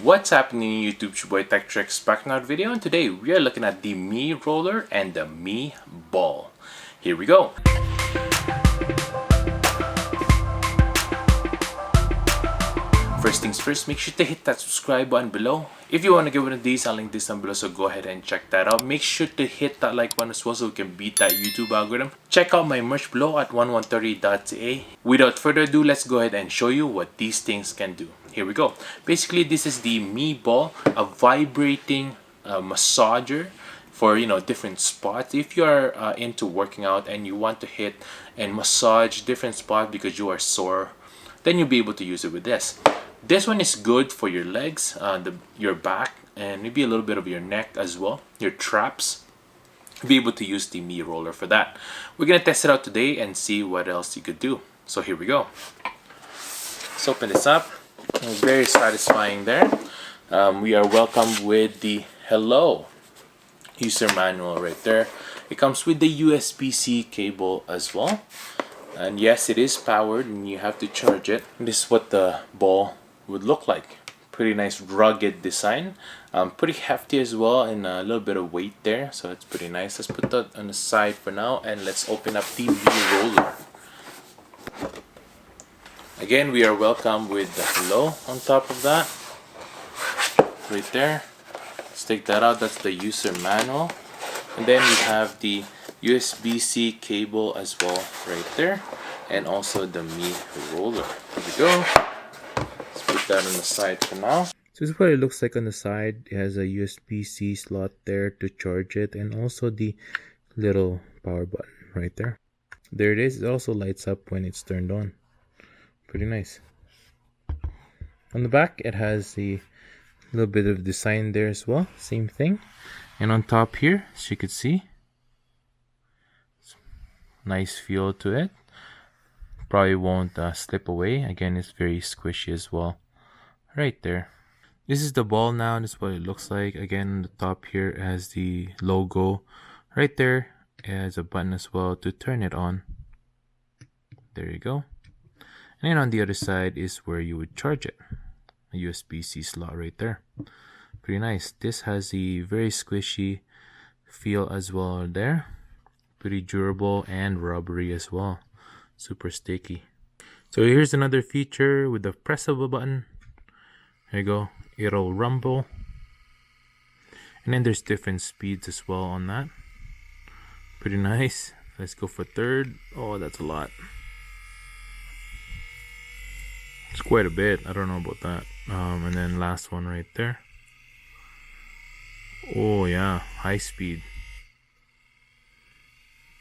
What's happening YouTube? It's your boy Tech TRX back in our video, and today we are looking at the MeRoller and the MeBall. Here we go. First things first, make sure to hit that subscribe button below. If you want to get one of these, I'll link this down below, so go ahead and check that out. Make sure to hit that like button as well so we can beat that YouTube algorithm. Check out my merch below at 1130.ca. Without further ado, let's go ahead and show you what these things can do. Here we go. Basically, this is the MeBall, a vibrating massager for different spots. If you are into working out and you want to hit and massage different spots because you are sore, then you'll be able to use it with this. This one is good for your legs, your back, and maybe a little bit of your neck as well, your traps. You'll be able to use the MeRoller for that. We're gonna test it out today and see what else you could do. So here we go. Let's open this up. Very satisfying there. We are welcomed with the hello user manual right there. It comes with the USB-C cable as well. And yes, it is powered and you have to charge it. This is what the ball would look like. Pretty nice rugged design. Pretty hefty as well, and a little bit of weight there, so it's pretty nice. Let's put that on the side for now and let's open up the MeRoller. Again, we are welcome with the hello on top of that. Right there. Let's take that out. That's the user manual. And then we have the USB-C cable as well right there, and also the MeRoller. Here we go. Let's put that on the side for now. So this is what it looks like on the side. It has a USB-C slot there to charge it, and also the little power button right there. There it is. It also lights up when it's turned on. Pretty nice. On the back, it has a little bit of design there as well. Same thing. And on top here, as you can see, nice feel to it. Probably won't slip away. Again, it's very squishy as well. Right there. This is the ball now. This is what it looks like. Again, on the top here, it has the logo. Right there, it has a button as well to turn it on. There you go. And then on the other side is where you would charge it. A USB-C slot right there. Pretty nice. This has a very squishy feel as well there. Pretty durable and rubbery as well. Super sticky. So here's another feature with the press of a button. There you go. It'll rumble. And then there's different speeds as well on that. Pretty nice. Let's go for third. Oh, that's a lot. It's quite a bit. I don't know about that. And then last one right there. Oh yeah, high speed.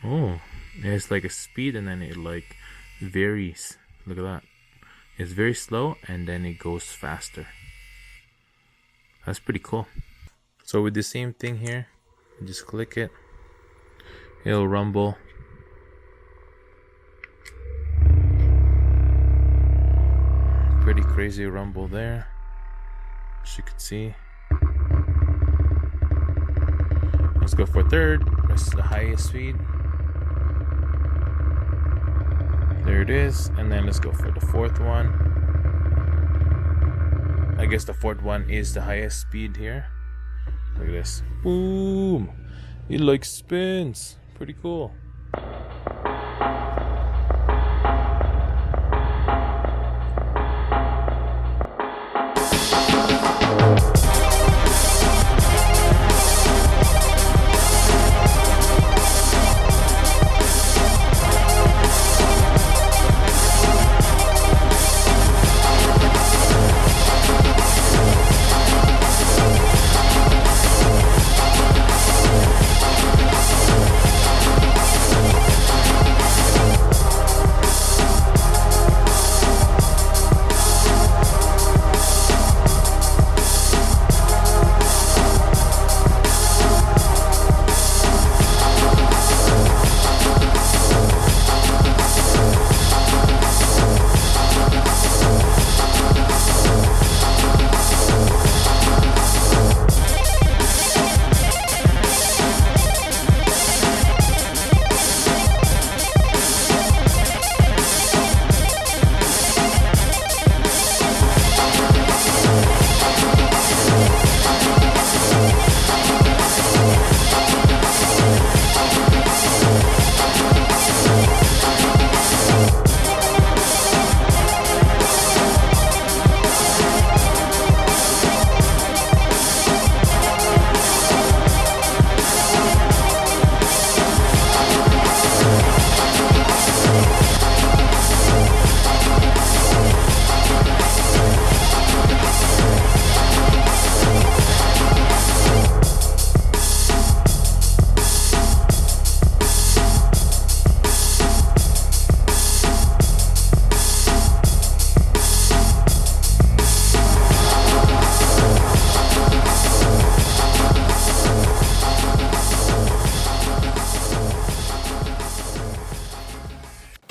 Oh, it's like a speed and then it like varies. Look at that. It's very slow and then it goes faster. That's pretty cool. So with the same thing here, you just click it. It'll rumble. Pretty crazy rumble there, as you can see. Let's go for third. This is the highest speed. There it is. And then let's go for the fourth one. I guess the fourth one is the highest speed here. Look at this. Boom! It like spins. Pretty cool.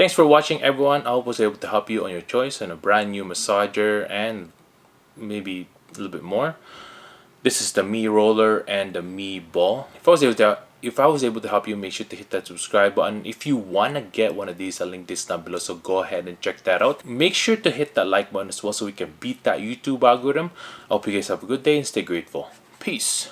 Thanks for watching, everyone. I hope I was able to help you on your choice on a brand new massager and maybe a little bit more. This is the MeRoller and the MeBall. If I was able to help you, make sure to hit that subscribe button. If you wanna get one of these, I'll link this down below, so go ahead and check that out. Make sure to hit that like button as well so we can beat that YouTube algorithm. I hope you guys have a good day and stay grateful. Peace.